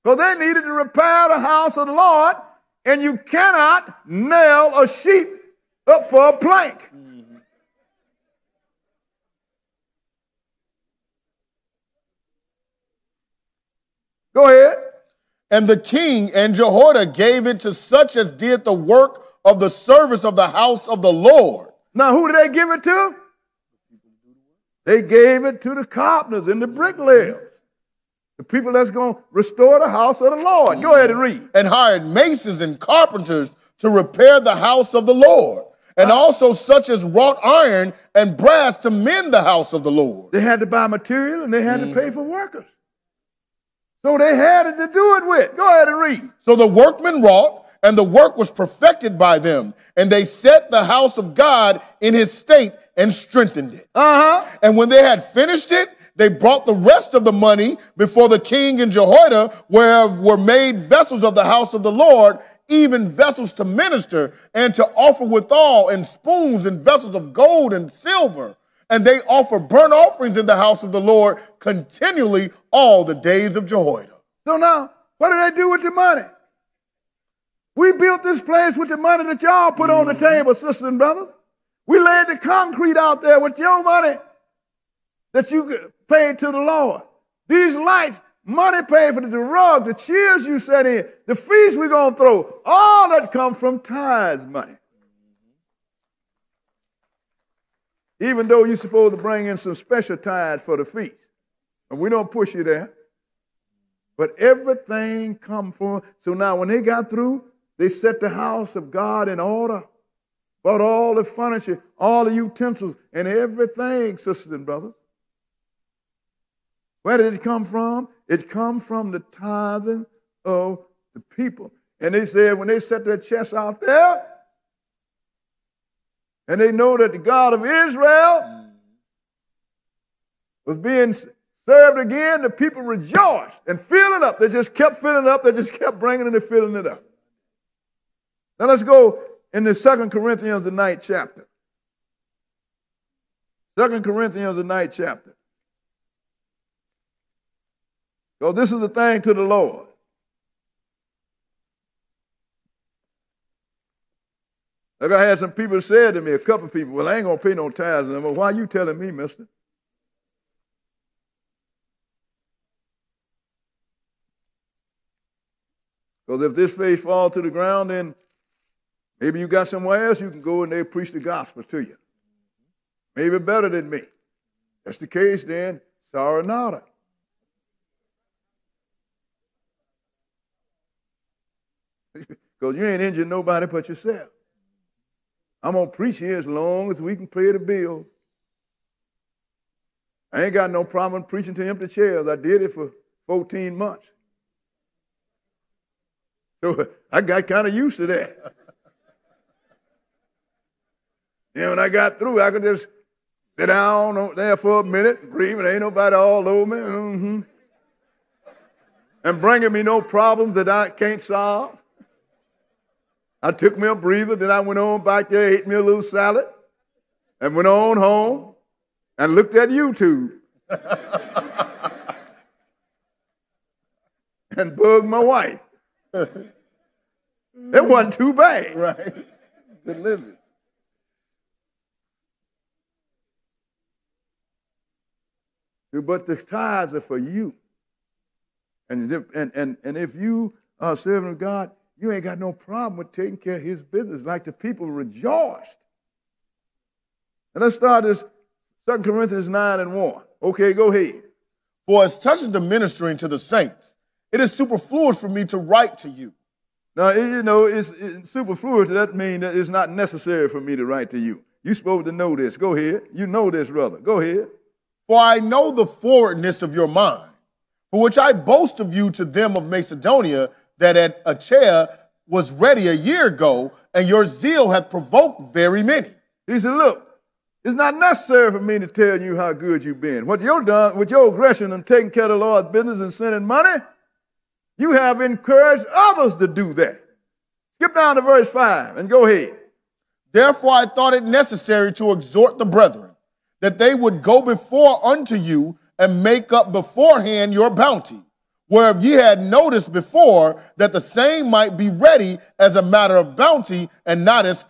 because they needed to repair the house of the Lord, and you cannot nail a sheep up for a plank. Mm-hmm. Go ahead. And the king and Jehoiada gave it to such as did the work of the service of the house of the Lord. Now, who did they give it to? They gave it to the carpenters and the bricklayers, the people that's going to restore the house of the Lord. Go ahead and read. And hired masons and carpenters to repair the house of the Lord, and also such as wrought iron and brass to mend the house of the Lord. They had to buy material and they had to pay for workers. So they had it to do it with. Go ahead and read. So the workmen wrought, and the work was perfected by them. And they set the house of God in his state and strengthened it. And when they had finished it, they brought the rest of the money before the king and Jehoiada, where were made vessels of the house of the Lord, even vessels to minister and to offer withal, and spoons and vessels of gold and silver. And they offer burnt offerings in the house of the Lord continually all the days of Jehoiada. So now, what do they do with the money? We built this place with the money that y'all put on the table, sisters and brothers. We laid the concrete out there with your money that you paid to the Lord. These lights, money paid for the rug, the chairs you sat in, the feast we're going to throw, all that come from tithes money. Even though you're supposed to bring in some special tithes for the feast. And we don't push you there. But everything come from. So now when they got through, they set the house of God in order. Bought all the furniture, all the utensils, and everything, sisters and brothers. Where did it come from? It come from the tithing of the people. And they said when they set their chests out there, and they know that the God of Israel was being served again, the people rejoiced and filling up. They just kept filling up. They just kept bringing it and filling it up. Now let's go into 2 Corinthians, the 9th chapter. 2 Corinthians, the 9th chapter. So this is the thing to the Lord. Like I had some people said to me, a couple of people, well, I ain't going to pay no tithes anymore. Why are you telling me, mister? Because if this faith falls to the ground, then maybe you got somewhere else you can go and they preach the gospel to you. Maybe better than me. That's the case, then, sorry nada. Because you ain't injured nobody but yourself. I'm going to preach here as long as we can pay the bills. I ain't got no problem preaching to empty chairs. I did it for 14 months. So I got kind of used to that. And when I got through, I could just sit down there for a minute, breathe, and ain't nobody all over me. And bringing me no problems that I can't solve. I took me a breather, then I went on back there, ate me a little salad, and went on home and looked at YouTube. And bugged my wife. It wasn't too bad. Right. Good living. But the tithes are for you. And if you are serving God, you ain't got no problem with taking care of his business like the people rejoiced. And let's start this 2 Corinthians 9:1. Okay, go ahead. For as touching the ministering to the saints, it is superfluous for me to write to you. Now, you know, it's superfluous. That means that it's not necessary for me to write to you. You're supposed to know this. Go ahead. You know this, brother. Go ahead. For I know the forwardness of your mind, for which I boast of you to them of Macedonia, that at Achaia was ready a year ago, and your zeal hath provoked very many. He said, look, it's not necessary for me to tell you how good you've been. What you've done with your aggression and taking care of the Lord's business and sending money, you have encouraged others to do that. Skip down to verse 5 and go ahead. Therefore I thought it necessary to exhort the brethren, that they would go before unto you and make up beforehand your bounty, whereof ye had noticed before, that the same might be ready as a matter of bounty and not as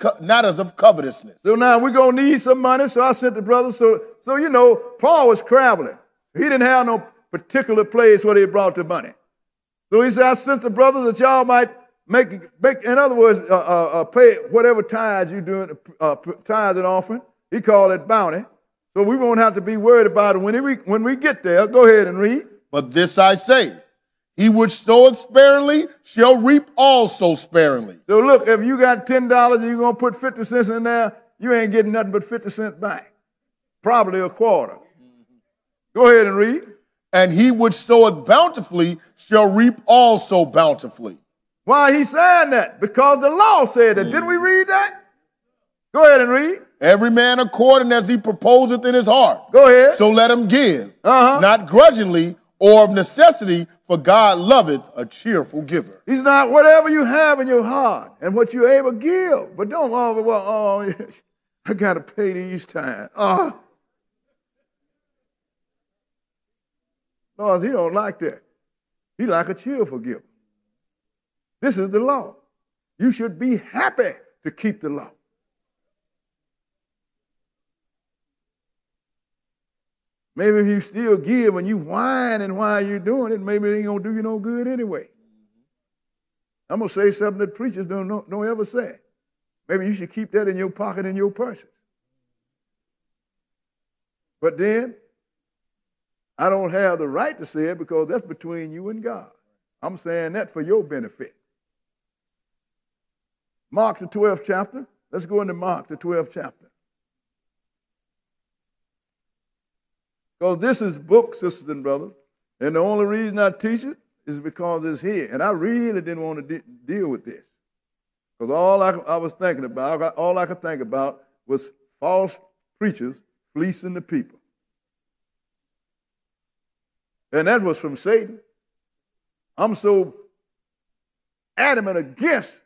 of covetousness. So now we're going to need some money, so I sent the brothers. So you know, Paul was traveling. He didn't have no particular place where they brought the money. So he said, I sent the brothers that y'all might make, in other words, pay whatever tithes you're doing, tithes and offering. He called it bounty. So we won't have to be worried about it when we get there. Go ahead and read. But this I say, he which soweth sparingly shall reap also sparingly. So look, if you got $10 and you're going to put 50 cents in there, you ain't getting nothing but 50 cents back. Probably a quarter. Go ahead and read. And he which soweth bountifully shall reap also bountifully. Why he saying that? Because the law said that. Didn't we read that? Go ahead and read. Every man according as he proposeth in his heart. Go ahead. So let him give, not grudgingly or of necessity, for God loveth a cheerful giver. He's not whatever you have in your heart and what you're able to give. But don't I got to pay these tithes. Lord, he don't like that. He like a cheerful giver. This is the law. You should be happy to keep the law. Maybe if you still give and you whining while you're doing it, maybe it ain't going to do you no good anyway. I'm going to say something that preachers don't ever say. Maybe you should keep that in your pocket in your purses. But then, I don't have the right to say it because that's between you and God. I'm saying that for your benefit. Mark the 12th chapter. Let's go into Mark the 12th chapter. Because this is book, sisters and brothers, and the only reason I teach it is because it's here. And I really didn't want to deal with this. Because all I was thinking about, all I could think about was false preachers fleecing the people. And that was from Satan. I'm so adamant against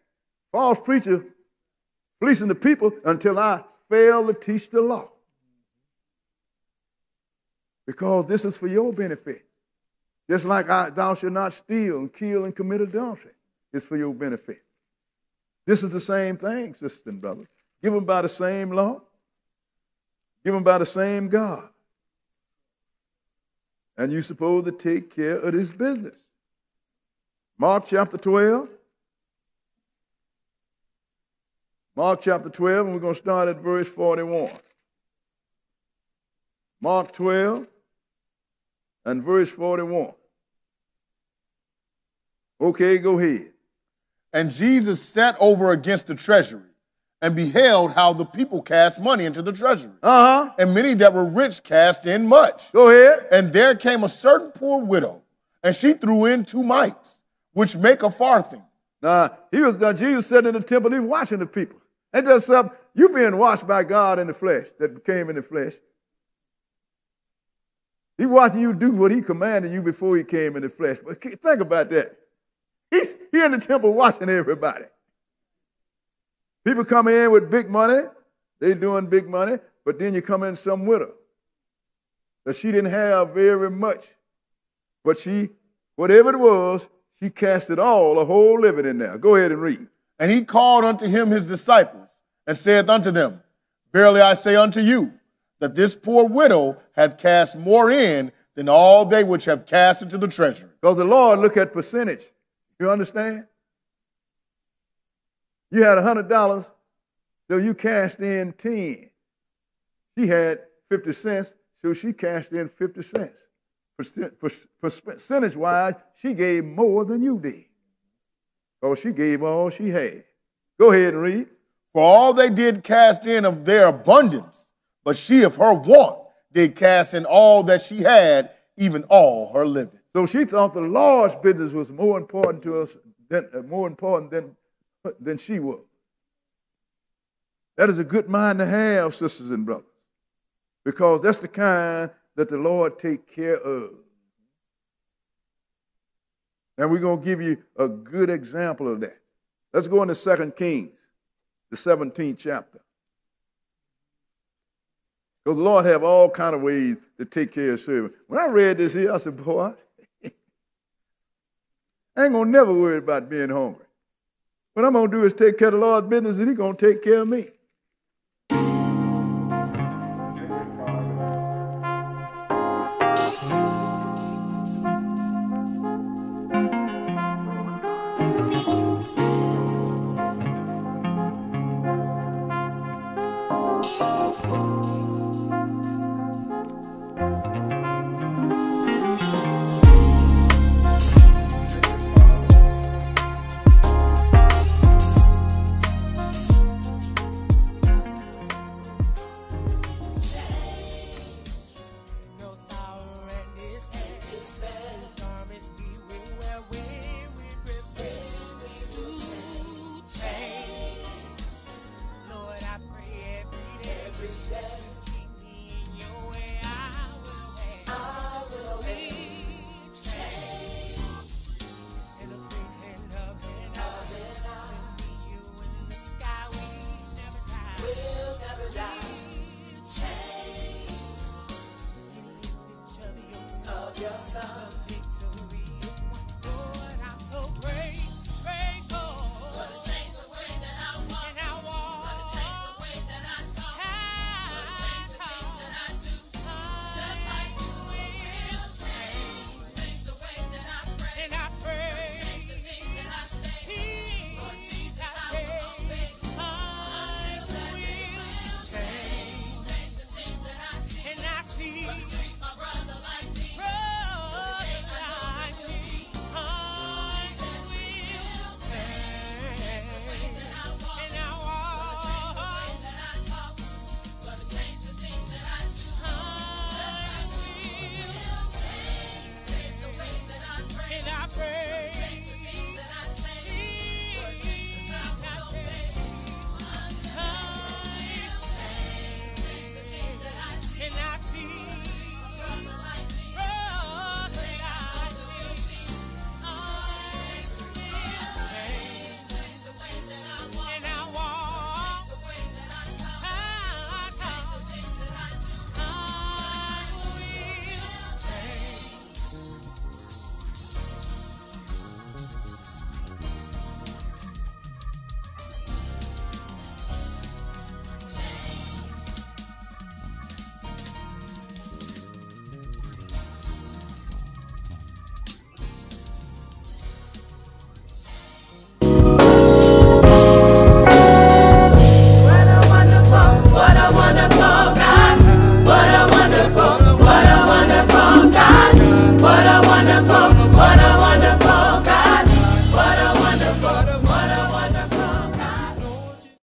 false preachers fleecing the people until I fail to teach the law. Because this is for your benefit. Just like thou shalt not steal and kill and commit adultery. It's for your benefit. This is the same thing, sisters and brothers. Given by the same law. Given by the same God. And you're supposed to take care of this business. Mark chapter 12. Mark chapter 12, and we're going to start at verse 41. Mark 12 and verse 41. Okay, go ahead. And Jesus sat over against the treasury and beheld how the people cast money into the treasury. And many that were rich cast in much. Go ahead. And there came a certain poor widow, and she threw in 2 mites, which make a farthing. Now, Jesus sat in the temple, he was watching the people. And just something, you being watched by God in the flesh, that came in the flesh. He watching you do what he commanded you before he came in the flesh. But think about that. He's in the temple watching everybody. People come in with big money. They doing big money. But then you come in some widow that she didn't have very much. But she, whatever it was, she cast it all, a whole living in there. Go ahead and read. And he called unto him his disciples and saith unto them, Verily I say unto you, that this poor widow hath cast more in than all they which have cast into the treasury. Because the Lord look at percentage. You understand? You had $100, so you cashed in 10. She had 50 cents, so she cashed in 50 cents. Percentage-wise, she gave more than you did. Because she gave all she had. Go ahead and read. For all they did cast in of their abundance, but she of her want did cast in all that she had, even all her living. So she thought the Lord's business was more important to us than she was. That is a good mind to have, sisters and brothers, because that's the kind that the Lord take care of. And we're going to give you a good example of that. Let's go into 2 Kings, the 17th chapter. Because the Lord have all kind of ways to take care of servants. When I read this here, I said, boy, I ain't going to never worry about being hungry. What I'm going to do is take care of the Lord's business, and he's going to take care of me.